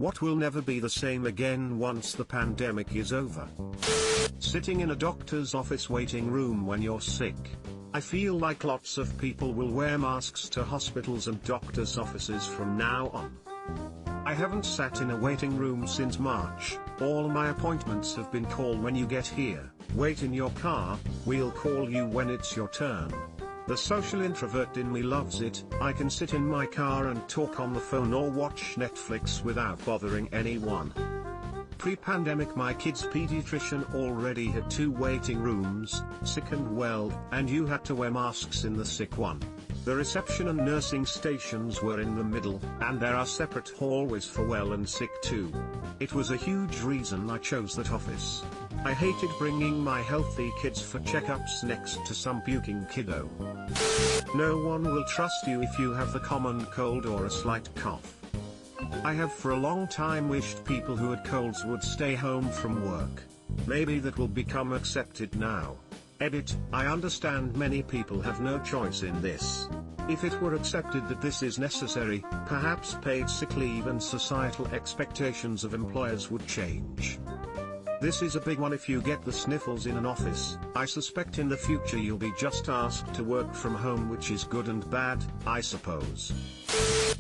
What will never be the same again once the pandemic is over? Sitting in a doctor's office waiting room when you're sick. I feel like lots of people will wear masks to hospitals and doctors' offices from now on. I haven't sat in a waiting room since March. All my appointments have been called when you get here. Wait in your car, we'll call you when it's your turn. The social introvert in me loves it. I can sit in my car and talk on the phone or watch Netflix without bothering anyone. Pre-pandemic my kid's pediatrician already had 2 waiting rooms, sick and well, and you had to wear masks in the sick one. The reception and nursing stations were in the middle, and there are separate hallways for well and sick too. It was a huge reason I chose that office. I hated bringing my healthy kids for checkups next to some puking kiddo. No one will trust you if you have the common cold or a slight cough. I have for a long time wished people who had colds would stay home from work. Maybe that will become accepted now. Edit, I understand many people have no choice in this. If it were accepted that this is necessary, perhaps paid sick leave and societal expectations of employers would change. This is a big one if you get the sniffles in an office. I suspect in the future you'll be just asked to work from home, which is good and bad, I suppose.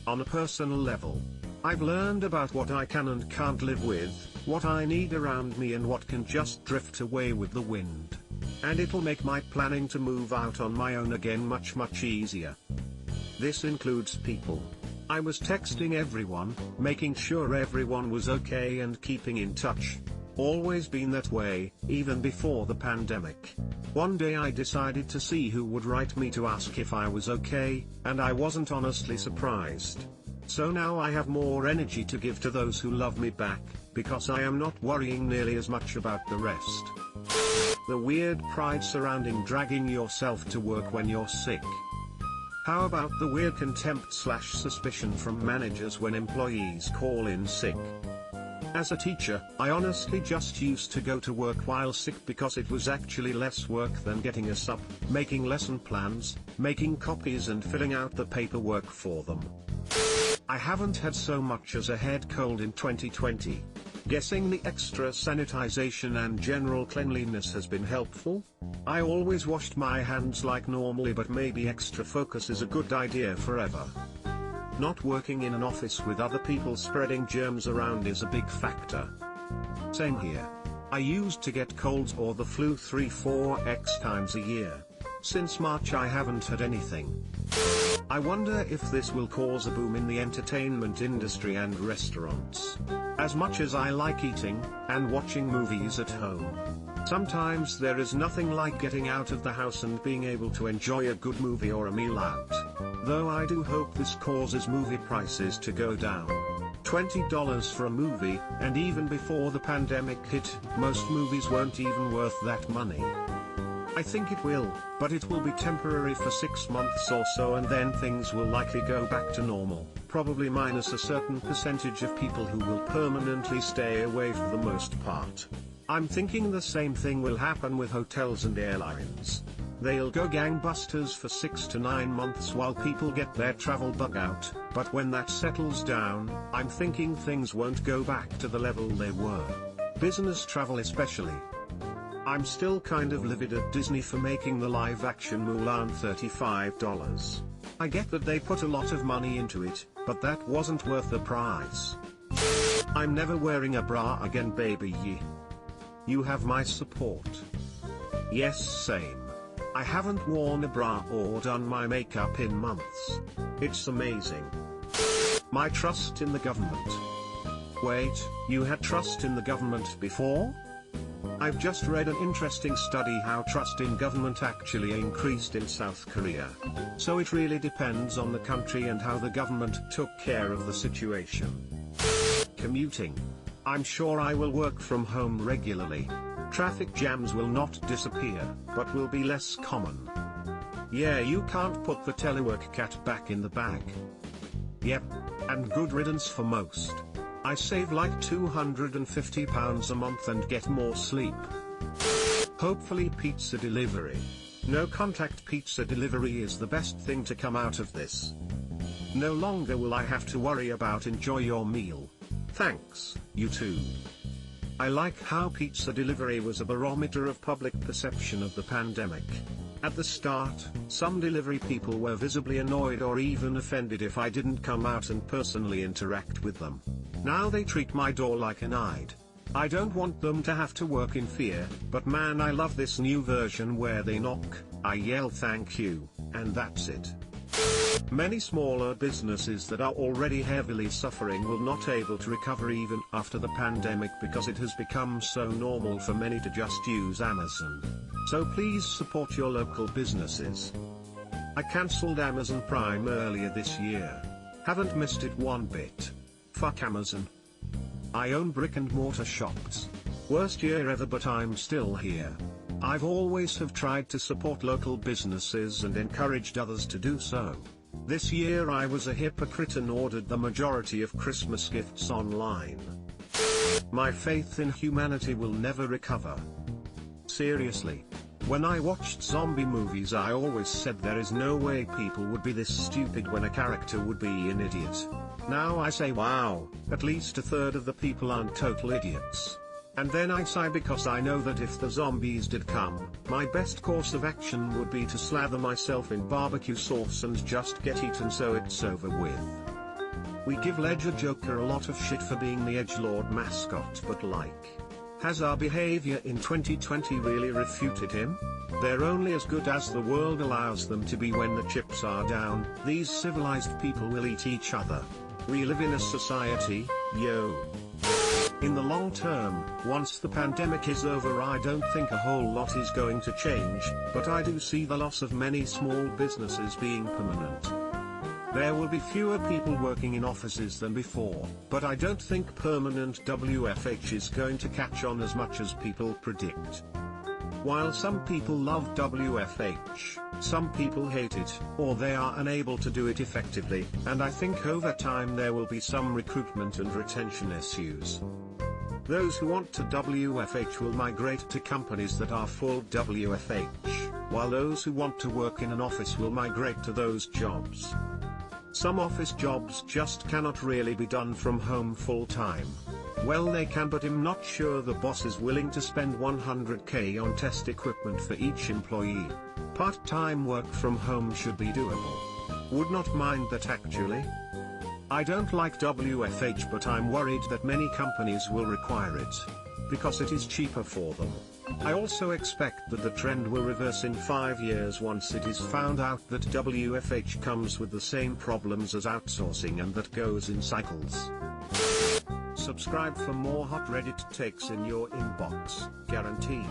On a personal level, I've learned about what I can and can't live with, what I need around me and what can just drift away with the wind. And it'll make my planning to move out on my own again much easier. This includes people. I was texting everyone, making sure everyone was okay and keeping in touch. Always been that way, even before the pandemic. One day I decided to see who would write me to ask if I was okay, and I wasn't honestly surprised. So now I have more energy to give to those who love me back, because I am not worrying nearly as much about the rest. The weird pride surrounding dragging yourself to work when you're sick. How about the weird contempt/suspicion from managers when employees call in sick? As a teacher, I honestly just used to go to work while sick because it was actually less work than getting a sub, making lesson plans, making copies and filling out the paperwork for them. I haven't had so much as a head cold in 2020. Guessing the extra sanitization and general cleanliness has been helpful? I always washed my hands like normally, but maybe extra focus is a good idea forever. Not working in an office with other people spreading germs around is a big factor. Same here. I used to get colds or the flu 3-4x times a year. Since March I haven't had anything. I wonder if this will cause a boom in the entertainment industry and restaurants. As much as I like eating and watching movies at home, sometimes there is nothing like getting out of the house and being able to enjoy a good movie or a meal out. Though I do hope this causes movie prices to go down. $20 for a movie, and even before the pandemic hit, most movies weren't even worth that money. I think it will, but it will be temporary for 6 months or so, and then things will likely go back to normal, probably minus a certain percentage of people who will permanently stay away for the most part. I'm thinking the same thing will happen with hotels and airlines. They'll go gangbusters for 6 to 9 months while people get their travel bug out, but when that settles down, I'm thinking things won't go back to the level they were. Business travel especially. I'm still kind of livid at Disney for making the live-action Mulan $35. I get that they put a lot of money into it, but that wasn't worth the price. I'm never wearing a bra again, baby. You have my support. Yes, same. I haven't worn a bra or done my makeup in months. It's amazing. My trust in the government. Wait, you had trust in the government before? I've just read an interesting study how trust in government actually increased in South Korea. So it really depends on the country and how the government took care of the situation. Commuting. I'm sure I will work from home regularly. Traffic jams will not disappear, but will be less common. Yeah, you can't put the telework cat back in the bag. Yep, and good riddance for most. I save like £250 a month and get more sleep. Hopefully pizza delivery. No contact pizza delivery is the best thing to come out of this. No longer will I have to worry about enjoy your meal. Thanks, YouTube. I like how pizza delivery was a barometer of public perception of the pandemic. At the start, some delivery people were visibly annoyed or even offended if I didn't come out and personally interact with them. Now they treat my door like an Eid. I don't want them to have to work in fear, but man, I love this new version where they knock, I yell thank you, and that's it. Many smaller businesses that are already heavily suffering will not able to recover even after the pandemic because it has become so normal for many to just use Amazon. So please support your local businesses. I cancelled Amazon Prime earlier this year. Haven't missed it one bit. Fuck Amazon. I own brick and mortar shops. Worst year ever, but I'm still here. I've always have tried to support local businesses and encouraged others to do so. This year I was a hypocrite and ordered the majority of Christmas gifts online. My faith in humanity will never recover. Seriously. When I watched zombie movies, I always said there is no way people would be this stupid when a character would be an idiot. Now I say wow, at least a third of the people aren't total idiots. And then I sigh because I know that if the zombies did come, my best course of action would be to slather myself in barbecue sauce and just get eaten so it's over with. We give Ledger Joker a lot of shit for being the edgelord mascot, but has our behavior in 2020 really refuted him? They're only as good as the world allows them to be. When the chips are down, these civilized people will eat each other. We live in a society, yo. In the long term, once the pandemic is over, I don't think a whole lot is going to change, but I do see the loss of many small businesses being permanent. There will be fewer people working in offices than before, but I don't think permanent WFH is going to catch on as much as people predict. While some people love WFH, some people hate it, or they are unable to do it effectively, and I think over time there will be some recruitment and retention issues. Those who want to WFH will migrate to companies that are full WFH, while those who want to work in an office will migrate to those jobs. Some office jobs just cannot really be done from home full time. Well, they can, but I'm not sure the boss is willing to spend 100k on test equipment for each employee. Part-time work from home should be doable. Would not mind that actually. I don't like WFH, but I'm worried that many companies will require it, because it is cheaper for them. I also expect that the trend will reverse in 5 years once it is found out that WFH comes with the same problems as outsourcing and that goes in cycles. Subscribe for more hot Reddit takes in your inbox, guaranteed.